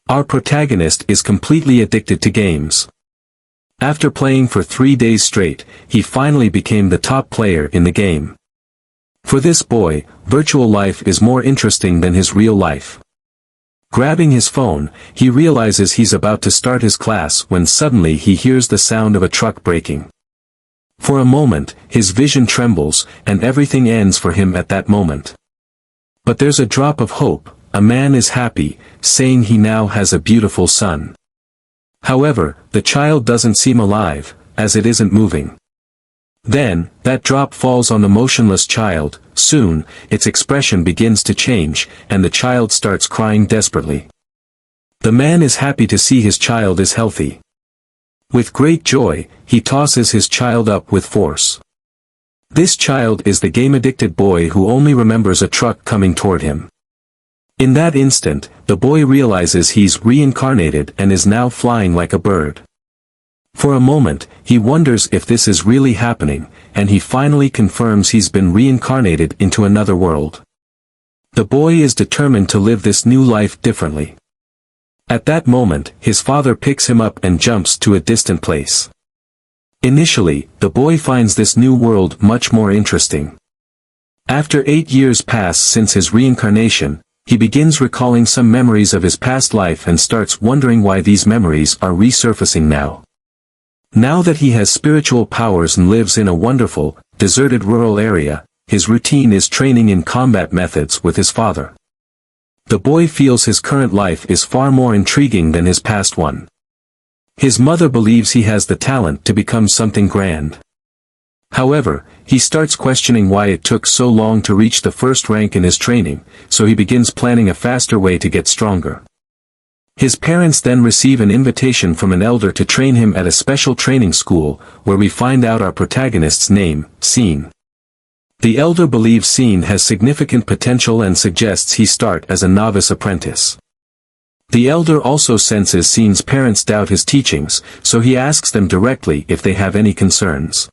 Our protagonist is completely addicted to games. After playing for 3 days straight, he finally became the top player in the game. For this boy, virtual life is more interesting than his real life. Grabbing his phone, he realizes he's about to start his class when suddenly he hears the sound of a truck braking. For a moment, his vision trembles, and everything ends for him at that moment. But there's a drop of hope. A man is happy, saying he now has a beautiful son. However, the child doesn't seem alive, as it isn't moving. Then, that drop falls on the motionless child. Soon, its expression begins to change, and the child starts crying desperately. The man is happy to see his child is healthy. With great joy, he tosses his child up with force. This child is the game-addicted boy who only remembers a truck coming toward him. In that instant, the boy realizes he's reincarnated and is now flying like a bird. For a moment, he wonders if this is really happening, and he finally confirms he's been reincarnated into another world. The boy is determined to live this new life differently. At that moment, his father picks him up and jumps to a distant place. Initially, the boy finds this new world much more interesting. After 8 years pass since his reincarnation, he begins recalling some memories of his past life and starts wondering why these memories are resurfacing now. Now that he has spiritual powers and lives in a wonderful, deserted rural area, his routine is training in combat methods with his father. The boy feels his current life is far more intriguing than his past one. His mother believes he has the talent to become something grand. However, he starts questioning why it took so long to reach the first rank in his training, so he begins planning a faster way to get stronger. His parents then receive an invitation from an elder to train him at a special training school, where we find out our protagonist's name, Scene. The elder believes Scene has significant potential and suggests he start as a novice apprentice. The elder also senses Scene's parents doubt his teachings, so he asks them directly if they have any concerns.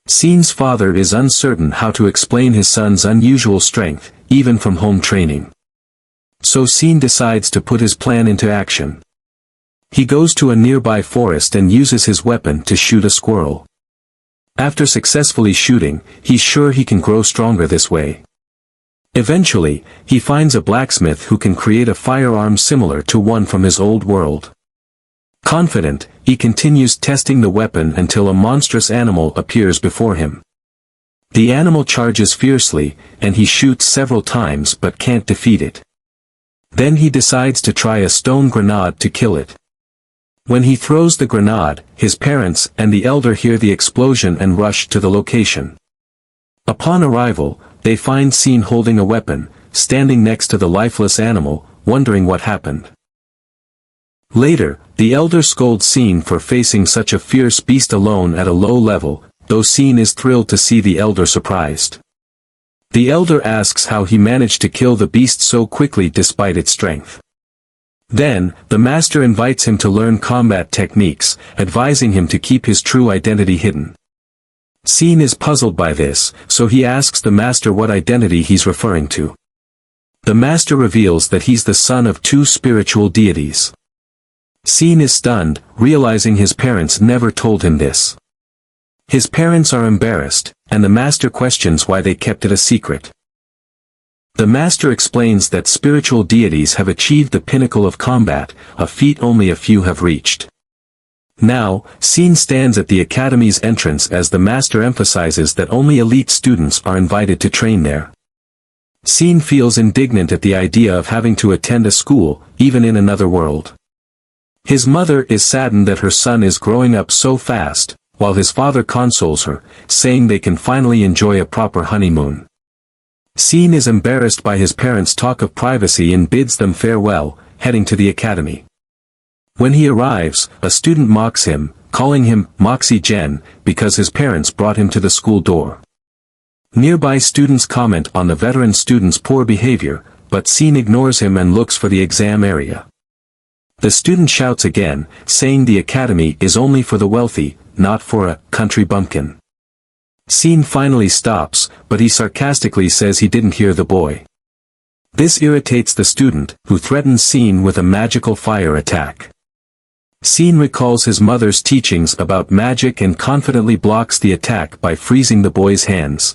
Scene's father is uncertain how to explain his son's unusual strength, even from home training. So Scene decides to put his plan into action. He goes to a nearby forest and uses his weapon to shoot a squirrel. After successfully shooting, he's sure he can grow stronger this way. Eventually, he finds a blacksmith who can create a firearm similar to one from his old world. Confident, he continues testing the weapon until a monstrous animal appears before him. The animal charges fiercely, and he shoots several times but can't defeat it. Then he decides to try a stone grenade to kill it. When he throws the grenade, his parents and the elder hear the explosion and rush to the location. Upon arrival, they find Scene holding a weapon, standing next to the lifeless animal, wondering what happened. Later, the elder scolds Scene for facing such a fierce beast alone at a low level, though Scene is thrilled to see the elder surprised. The elder asks how he managed to kill the beast so quickly despite its strength. Then, the master invites him to learn combat techniques, advising him to keep his true identity hidden. Scene is puzzled by this, so he asks the master what identity he's referring to. The master reveals that he's the son of 2 spiritual deities. Scene is stunned, realizing his parents never told him this. His parents are embarrassed, and the master questions why they kept it a secret. The master explains that spiritual deities have achieved the pinnacle of combat, a feat only a few have reached. Now, Scene stands at the academy's entrance as the master emphasizes that only elite students are invited to train there. Scene feels indignant at the idea of having to attend a school, even in another world. His mother is saddened that her son is growing up so fast, while his father consoles her, saying they can finally enjoy a proper honeymoon. Scene is embarrassed by his parents' talk of privacy and bids them farewell, heading to the academy. When he arrives, a student mocks him, calling him Moxie Gen, because his parents brought him to the school door. Nearby students comment on the veteran student's poor behavior, but Scene ignores him and looks for the exam area. The student shouts again, saying the academy is only for the wealthy, not for a country bumpkin. Scene finally stops, but he sarcastically says he didn't hear the boy. This irritates the student, who threatens Scene with a magical fire attack. Scene recalls his mother's teachings about magic and confidently blocks the attack by freezing the boy's hands.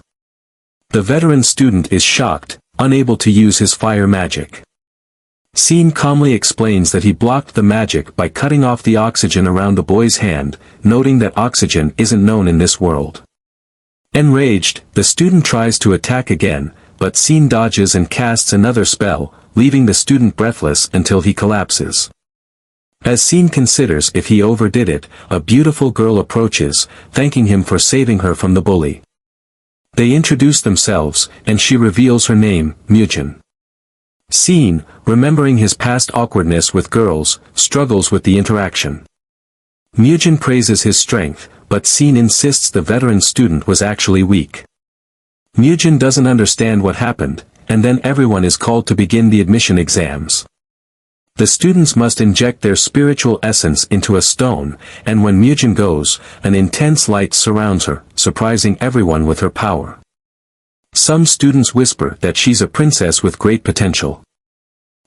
The veteran student is shocked, unable to use his fire magic. Scene calmly explains that he blocked the magic by cutting off the oxygen around the boy's hand, noting that oxygen isn't known in this world. Enraged, the student tries to attack again, but Scene dodges and casts another spell, leaving the student breathless until he collapses. As Scene considers if he overdid it, a beautiful girl approaches, thanking him for saving her from the bully. They introduce themselves, and she reveals her name, Mujin. Scene, remembering his past awkwardness with girls, struggles with the interaction. Mujin praises his strength, but Scene insists the veteran student was actually weak. Mujin doesn't understand what happened, and then everyone is called to begin the admission exams. The students must inject their spiritual essence into a stone, and when Mujin goes, an intense light surrounds her, surprising everyone with her power. Some students whisper that she's a princess with great potential.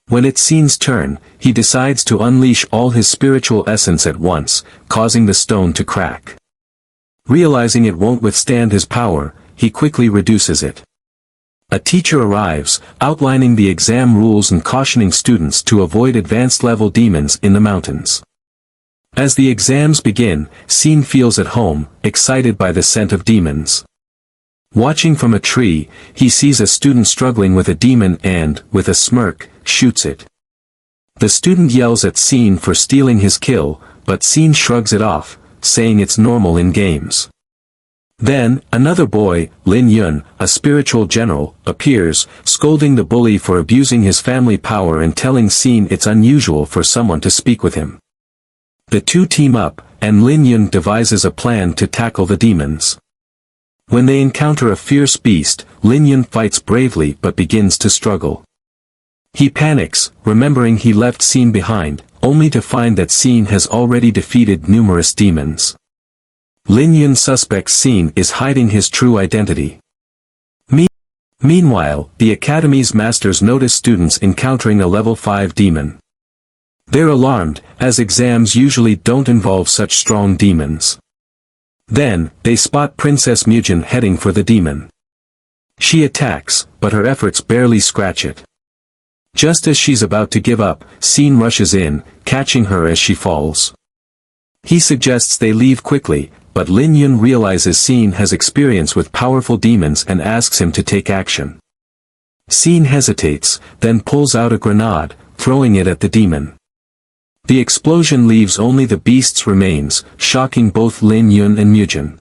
When it's Scene's turn, he decides to unleash all his spiritual essence at once, causing the stone to crack. Realizing it won't withstand his power, he quickly reduces it. A teacher arrives, outlining the exam rules and cautioning students to avoid advanced-level demons in the mountains. As the exams begin, Scene feels at home, excited by the scent of demons. Watching from a tree, he sees a student struggling with a demon and, with a smirk, shoots it. The student yells at Scene for stealing his kill, but Scene shrugs it off, saying it's normal in games. Then, another boy, Lin Yun, a spiritual general, appears, scolding the bully for abusing his family power and telling Scene it's unusual for someone to speak with him. The two team up, and Lin Yun devises a plan to tackle the demons. When they encounter a fierce beast, Lin Yun fights bravely but begins to struggle. He panics, remembering he left Scene behind, only to find that Scene has already defeated numerous demons. Lin Yun suspects Scene is hiding his true identity. Meanwhile, the Academy's masters notice students encountering a level 5 demon. They're alarmed, as exams usually don't involve such strong demons. Then, they spot Princess Mujin heading for the demon. She attacks, but her efforts barely scratch it. Just as she's about to give up, Scene rushes in, catching her as she falls. He suggests they leave quickly, but Lin Yun realizes Scene has experience with powerful demons and asks him to take action. Scene hesitates, then pulls out a grenade, throwing it at the demon. The explosion leaves only the beast's remains, shocking both Lin Yun and Mujin.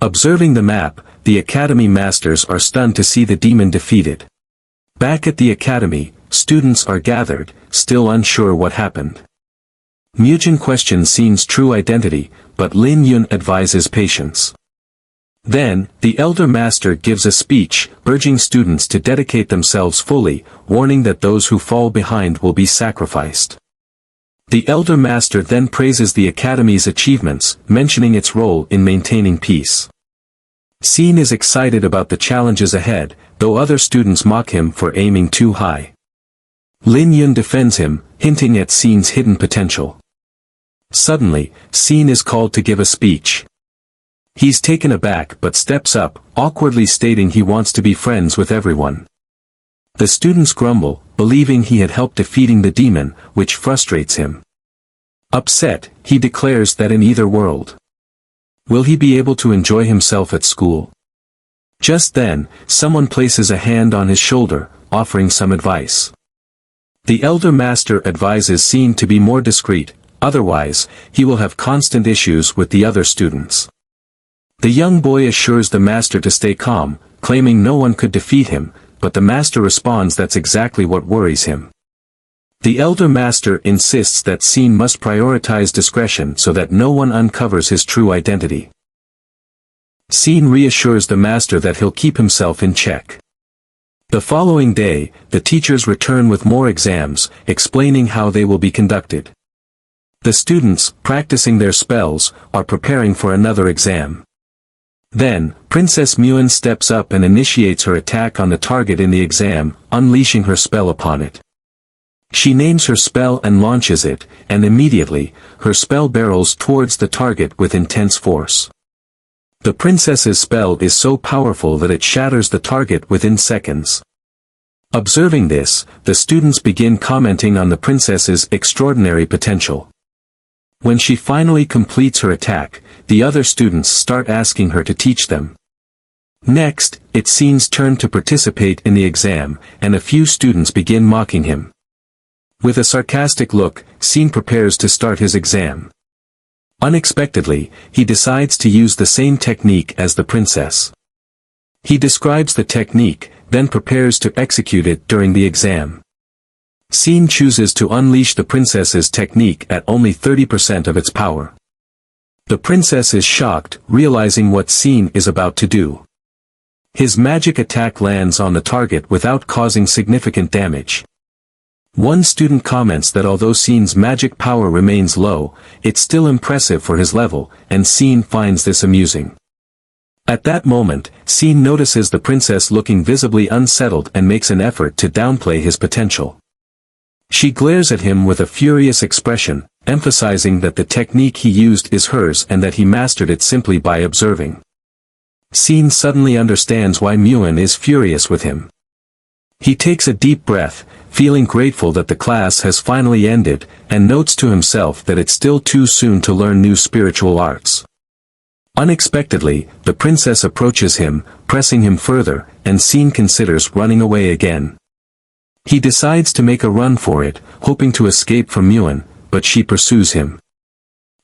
Observing the map, the Academy masters are stunned to see the demon defeated. Back at the Academy, students are gathered, still unsure what happened. Mujin questions Scene's true identity, but Lin Yun advises patience. Then, the Elder Master gives a speech, urging students to dedicate themselves fully, warning that those who fall behind will be sacrificed. The Elder Master then praises the Academy's achievements, mentioning its role in maintaining peace. Scene is excited about the challenges ahead, though other students mock him for aiming too high. Lin Yun defends him, hinting at Scene's hidden potential. Suddenly, Scene is called to give a speech. He's taken aback but steps up, awkwardly stating he wants to be friends with everyone. The students grumble, believing he had helped defeating the demon, which frustrates him. Upset, he declares that in either world, will he be able to enjoy himself at school? Just then, someone places a hand on his shoulder, offering some advice. The Elder Master advises Scene to be more discreet, otherwise, he will have constant issues with the other students. The young boy assures the Master to stay calm, claiming no one could defeat him, but the Master responds that's exactly what worries him. The Elder Master insists that Scene must prioritize discretion so that no one uncovers his true identity. Scene reassures the Master that he'll keep himself in check. The following day, the teachers return with more exams, explaining how they will be conducted. The students, practicing their spells, are preparing for another exam. Then, Princess Muin steps up and initiates her attack on the target in the exam, unleashing her spell upon it. She names her spell and launches it, and immediately, her spell barrels towards the target with intense force. The princess's spell is so powerful that it shatters the target within seconds. Observing this, the students begin commenting on the princess's extraordinary potential. When she finally completes her attack, the other students start asking her to teach them. Next, it's Seen's turn to participate in the exam, and a few students begin mocking him. With a sarcastic look, Seen prepares to start his exam. Unexpectedly, he decides to use the same technique as the princess. He describes the technique, then prepares to execute it during the exam. Seen chooses to unleash the princess's technique at only 30% of its power. The princess is shocked, realizing what Seen is about to do. His magic attack lands on the target without causing significant damage. One student comments that although Seen's magic power remains low, it's still impressive for his level, and Seen finds this amusing. At that moment, Seen notices the princess looking visibly unsettled and makes an effort to downplay his potential. She glares at him with a furious expression, emphasizing that the technique he used is hers and that he mastered it simply by observing. Seen suddenly understands why Muin is furious with him. He takes a deep breath, feeling grateful that the class has finally ended, and notes to himself that it's still too soon to learn new spiritual arts. Unexpectedly, the princess approaches him, pressing him further, and Seen considers running away again. He decides to make a run for it, hoping to escape from Muin, but she pursues him.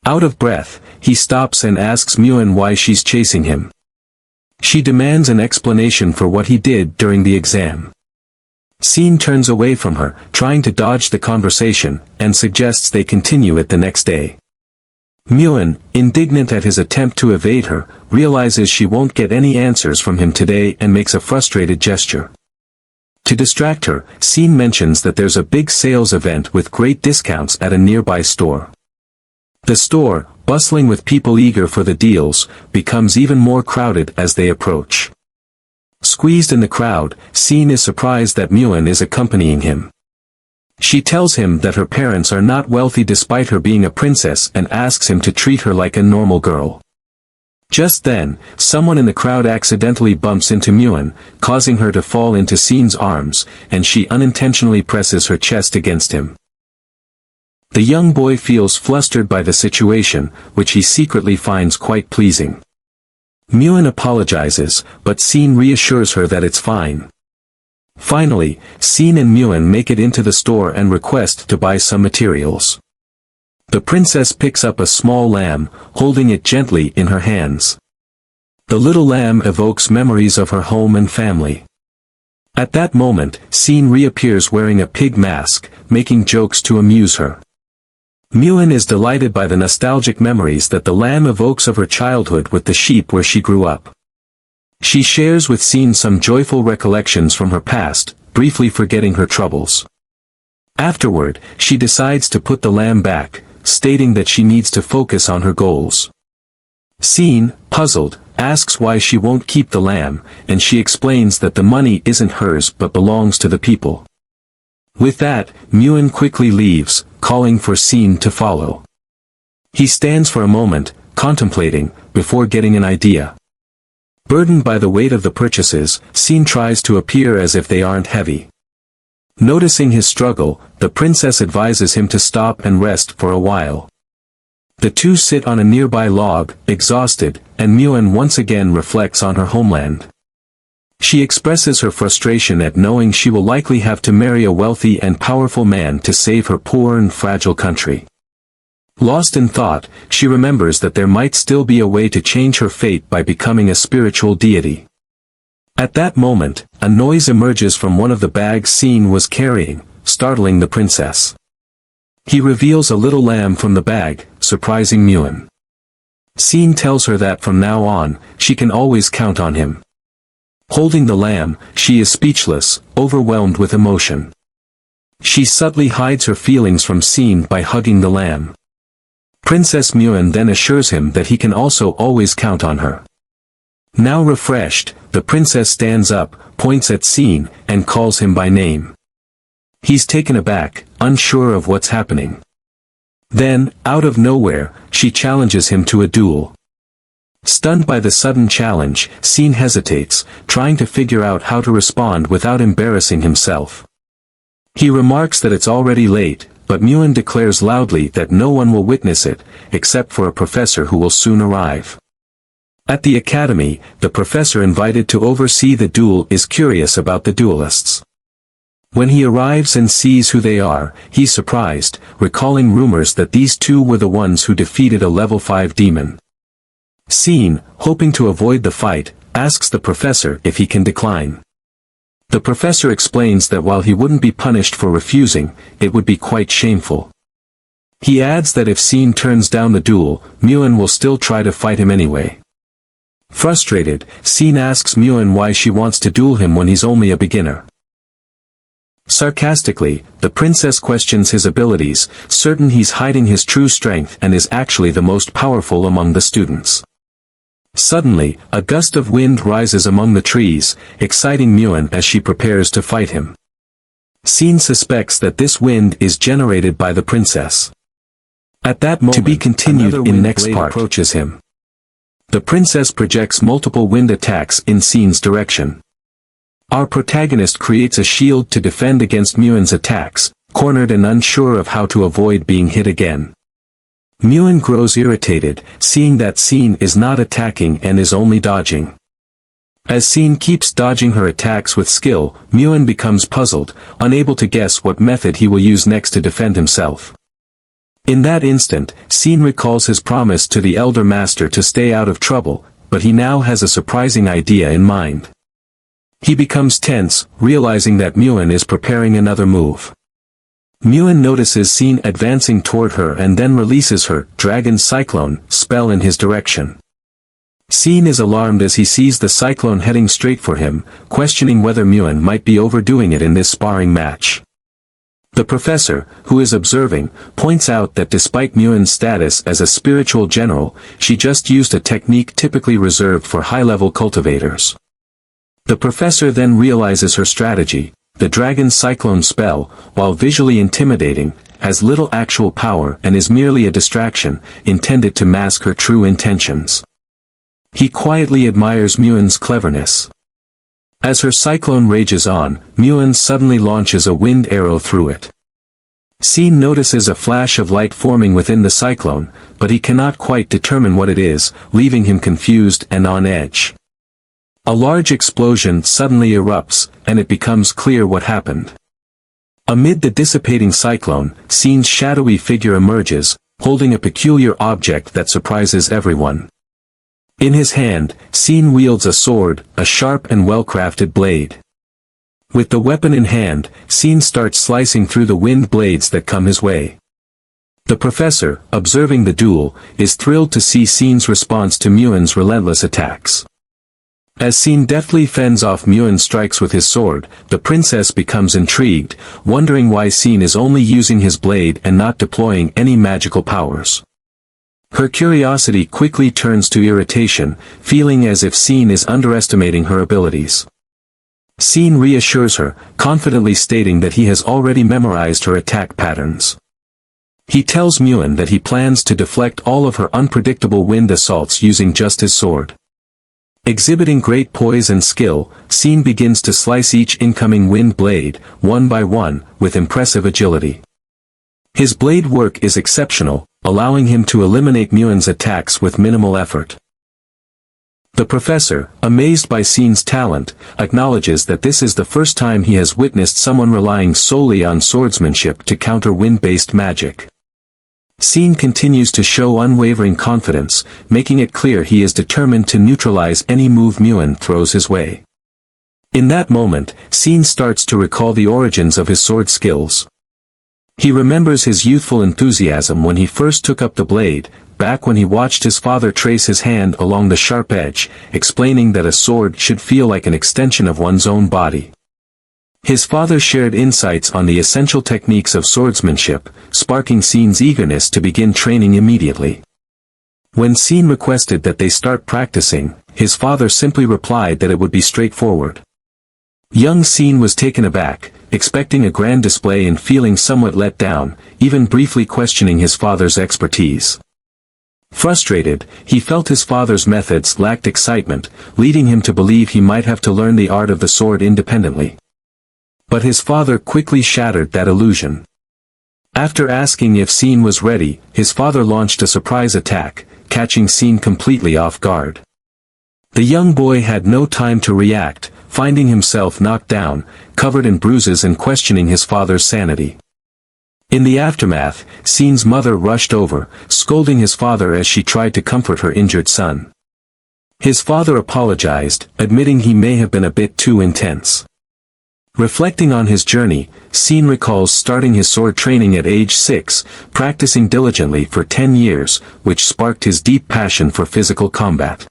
Out of breath, he stops and asks Muin why she's chasing him. She demands an explanation for what he did during the exam. Seen turns away from her, trying to dodge the conversation, and suggests they continue it the next day. Muin, indignant at his attempt to evade her, realizes she won't get any answers from him today and makes a frustrated gesture. To distract her, Seen mentions that there's a big sales event with great discounts at a nearby store. The store, bustling with people eager for the deals, becomes even more crowded as they approach. Squeezed in the crowd, Seen is surprised that Muin is accompanying him. She tells him that her parents are not wealthy despite her being a princess and asks him to treat her like a normal girl. Just then, someone in the crowd accidentally bumps into Muin, causing her to fall into Seen's arms, and she unintentionally presses her chest against him. The young boy feels flustered by the situation, which he secretly finds quite pleasing. Muin apologizes, but Seen reassures her that it's fine. Finally, Seen and Muin make it into the store and request to buy some materials. The princess picks up a small lamb, holding it gently in her hands. The little lamb evokes memories of her home and family. At that moment, Seen reappears wearing a pig mask, making jokes to amuse her. Muin is delighted by the nostalgic memories that the lamb evokes of her childhood with the sheep where she grew up. She shares with Seen some joyful recollections from her past, briefly forgetting her troubles. Afterward, she decides to put the lamb back, stating that she needs to focus on her goals. Seen, puzzled, asks why she won't keep the lamb, and she explains that the money isn't hers but belongs to the people. With that, Muin quickly leaves, calling for Seen to follow. He stands for a moment, contemplating, before getting an idea. Burdened by the weight of the purchases, Seen tries to appear as if they aren't heavy. Noticing his struggle, the princess advises him to stop and rest for a while. The two sit on a nearby log, exhausted, and Muin once again reflects on her homeland. She expresses her frustration at knowing she will likely have to marry a wealthy and powerful man to save her poor and fragile country. Lost in thought, she remembers that there might still be a way to change her fate by becoming a spiritual deity. At that moment, a noise emerges from one of the bags Seen was carrying, startling the princess. He reveals a little lamb from the bag, surprising Muin. Seen tells her that from now on, she can always count on him. Holding the lamb, she is speechless, overwhelmed with emotion. She subtly hides her feelings from Seen by hugging the lamb. Princess Muin then assures him that he can also always count on her. Now refreshed, the princess stands up, points at Scene, and calls him by name. He's taken aback, unsure of what's happening. Then, out of nowhere, she challenges him to a duel. Stunned by the sudden challenge, Scene hesitates, trying to figure out how to respond without embarrassing himself. He remarks that it's already late, but Muin declares loudly that no one will witness it, except for a professor who will soon arrive. At the academy, the professor invited to oversee the duel is curious about the duelists. When he arrives and sees who they are, he's surprised, recalling rumors that these two were the ones who defeated a level 5 demon. Scene, hoping to avoid the fight, asks the professor if he can decline. The professor explains that while he wouldn't be punished for refusing, it would be quite shameful. He adds that if Scene turns down the duel, Muin will still try to fight him anyway. Frustrated, Scene asks Muin why she wants to duel him when he's only a beginner. Sarcastically, the princess questions his abilities, certain he's hiding his true strength and is actually the most powerful among the students. Suddenly, a gust of wind rises among the trees, exciting Muin as she prepares to fight him. Scene suspects that this wind is generated by the princess. At that moment, to be continued in next part, approaches him. The princess projects multiple wind attacks in Scene's direction. Our protagonist creates a shield to defend against Muin's attacks, cornered and unsure of how to avoid being hit again. Muin grows irritated, seeing that Scene is not attacking and is only dodging. As Scene keeps dodging her attacks with skill, Muin becomes puzzled, unable to guess what method he will use next to defend himself. In that instant, Scene recalls his promise to the Elder Master to stay out of trouble, but he now has a surprising idea in mind. He becomes tense, realizing that Muin is preparing another move. Muin notices Scene advancing toward her and then releases her Dragon Cyclone spell in his direction. Scene is alarmed as he sees the cyclone heading straight for him, questioning whether Muin might be overdoing it in this sparring match. The professor, who is observing, points out that despite Muin's status as a spiritual general, she just used a technique typically reserved for high-level cultivators. The professor then realizes her strategy. The Dragon Cyclone spell, while visually intimidating, has little actual power and is merely a distraction, intended to mask her true intentions. He quietly admires Muin's cleverness. As her cyclone rages on, Muin suddenly launches a wind arrow through it. Scene notices a flash of light forming within the cyclone, but he cannot quite determine what it is, leaving him confused and on edge. A large explosion suddenly erupts, and it becomes clear what happened. Amid the dissipating cyclone, Scene's shadowy figure emerges, holding a peculiar object that surprises everyone. In his hand, Scene wields a sword, a sharp and well-crafted blade. With the weapon in hand, Scene starts slicing through the wind blades that come his way. The professor, observing the duel, is thrilled to see Scene's response to Muin's relentless attacks. As Scene deftly fends off Muin's strikes with his sword, the princess becomes intrigued, wondering why Scene is only using his blade and not deploying any magical powers. Her curiosity quickly turns to irritation, feeling as if Scene is underestimating her abilities. Scene reassures her, confidently stating that he has already memorized her attack patterns. He tells Muin that he plans to deflect all of her unpredictable wind assaults using just his sword. Exhibiting great poise and skill, Scene begins to slice each incoming wind blade, one by one, with impressive agility. His blade work is exceptional, allowing him to eliminate Muin's attacks with minimal effort. The professor, amazed by Scene's talent, acknowledges that this is the first time he has witnessed someone relying solely on swordsmanship to counter wind-based magic. Scene continues to show unwavering confidence, making it clear he is determined to neutralize any move Muin throws his way. In that moment, Scene starts to recall the origins of his sword skills. He remembers his youthful enthusiasm when he first took up the blade, back when he watched his father trace his hand along the sharp edge, explaining that a sword should feel like an extension of one's own body. His father shared insights on the essential techniques of swordsmanship, sparking Scene's eagerness to begin training immediately. When Scene requested that they start practicing, his father simply replied that it would be straightforward. Young Sin was taken aback, expecting a grand display and feeling somewhat let down, even briefly questioning his father's expertise. Frustrated, he felt his father's methods lacked excitement, leading him to believe he might have to learn the art of the sword independently. But his father quickly shattered that illusion. After asking if Sin was ready, his father launched a surprise attack, catching Sin completely off guard. The young boy had no time to react, finding himself knocked down, covered in bruises and questioning his father's sanity. In the aftermath, Sin's mother rushed over, scolding his father as she tried to comfort her injured son. His father apologized, admitting he may have been a bit too intense. Reflecting on his journey, Sin recalls starting his sword training at age 6, practicing diligently for 10 years, which sparked his deep passion for physical combat.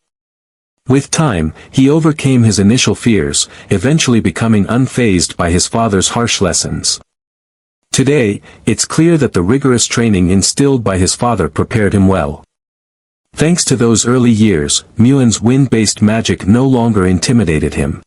With time, he overcame his initial fears, eventually becoming unfazed by his father's harsh lessons. Today, it's clear that the rigorous training instilled by his father prepared him well. Thanks to those early years, Muin's wind-based magic no longer intimidated him.